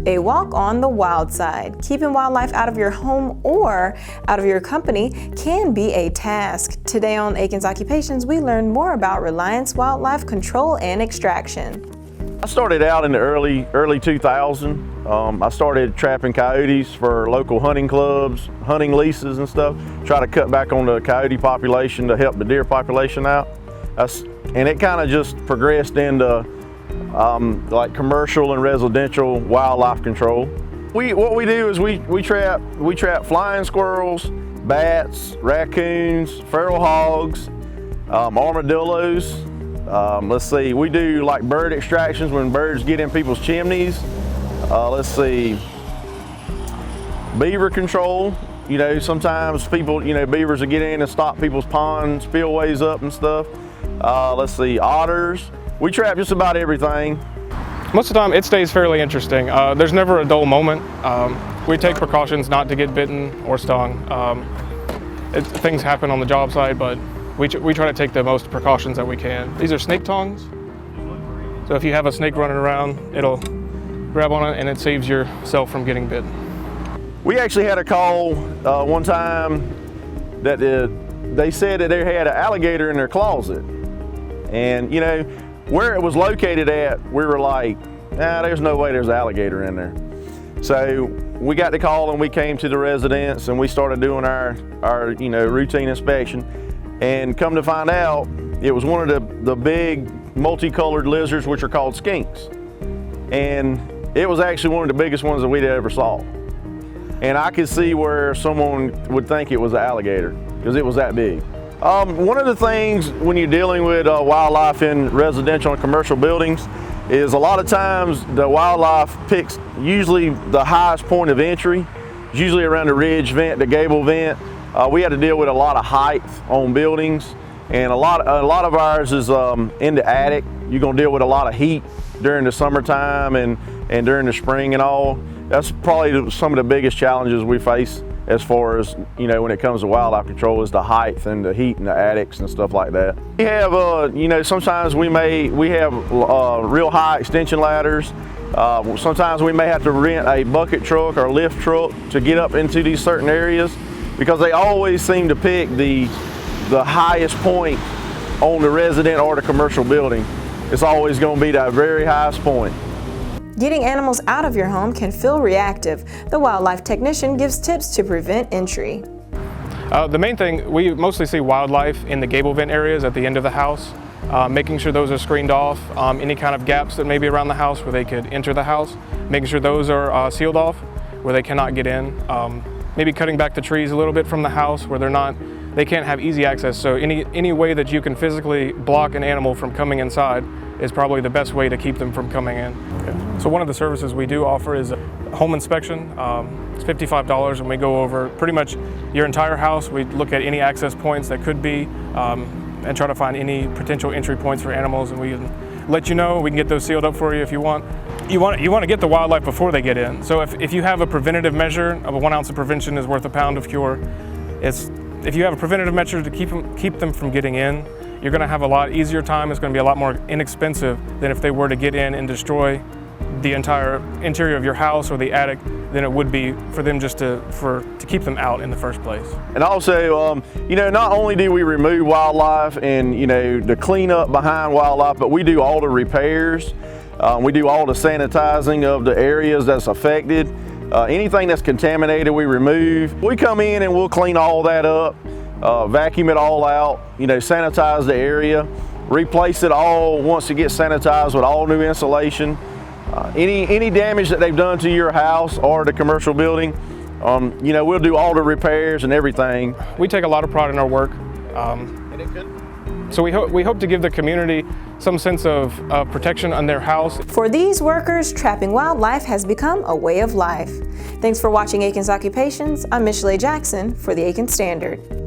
A walk on the wild side. Keeping wildlife out of your home or out of your company can be a task. Today on Aiken's Occupations, we learn more about Reliance wildlife control and extraction. I started out in the early 2000. I started trapping coyotes for local hunting clubs, hunting leases and stuff. Try to cut back on the coyote population to help the deer population out. And it kind of just progressed into like commercial and residential wildlife control. What we do is we trap flying squirrels, bats, raccoons, feral hogs, armadillos. Let's see, we do like bird extractions when birds get in people's chimneys. Let's see, beaver control. You know, sometimes people, beavers will get in and stop people's pond spillways up and stuff. Let's see, otters. We trap just about everything. Most of the time it stays fairly interesting. There's never a dull moment. We take precautions not to get bitten or stung. Things happen on the job site, but we try to take the most precautions that we can. These are snake tongs. So if you have a snake running around, it'll grab on it and it saves yourself from getting bitten. We actually had a call one time that they said that they had an alligator in their closet. And where it was located at, we were like, nah, there's no way there's an alligator in there. So we got the call and we came to the residence and we started doing our routine inspection. And come to find out, it was one of the big multicolored lizards, which are called skinks. And it was actually one of the biggest ones that we'd ever saw. And I could see where someone would think it was an alligator, because it was that big. One of the things when you're dealing with wildlife in residential and commercial buildings is a lot of times the wildlife picks usually the highest point of entry, usually around the ridge vent, the gable vent. We had to deal with a lot of height on buildings, and a lot of ours is in the attic. You're gonna deal with a lot of heat during the summertime and during the spring and all. That's probably some of the biggest challenges we face as far as, when it comes to wildlife control, is the height and the heat in the attics and stuff like that. We have, sometimes we have real high extension ladders. Sometimes we may have to rent a bucket truck or lift truck to get up into these certain areas, because they always seem to pick the highest point on the resident or the commercial building. It's always going to be that very highest point. Getting animals out of your home can feel reactive. The wildlife technician gives tips to prevent entry. The main thing, we mostly see wildlife in the gable vent areas at the end of the house, making sure those are screened off, any kind of gaps that may be around the house where they could enter the house, making sure those are sealed off where they cannot get in. Maybe cutting back the trees a little bit from the house where they can't have easy access. So any way that you can physically block an animal from coming inside is probably the best way to keep them from coming in. Okay. So one of the services we do offer is a home inspection. It's $55 and we go over pretty much your entire house. We look at any access points that could be and try to find any potential entry points for animals, and we can let you know. We can get those sealed up for you if you want. You want to get the wildlife before they get in. So if you have a preventative measure of 1 ounce of prevention is worth a pound of cure, if you have a preventative measure to keep them from getting in, you're going to have a lot easier time. It's going to be a lot more inexpensive than if they were to get in and destroy the entire interior of your house or the attic than it would be for them just to keep them out in the first place. And also, not only do we remove wildlife and the cleanup behind wildlife, but we do all the repairs. We do all the sanitizing of the areas that's affected. Anything that's contaminated, we remove. We come in and we'll clean all that up, vacuum it all out, sanitize the area, replace it all once it gets sanitized with all new insulation. Any damage that they've done to your house or the commercial building, we'll do all the repairs and everything. We take a lot of pride in our work. So we hope to give the community some sense of protection on their house. For these workers, trapping wildlife has become a way of life. Thanks for watching Aiken's Occupations. I'm Michel'le Jackson for the Aiken Standard.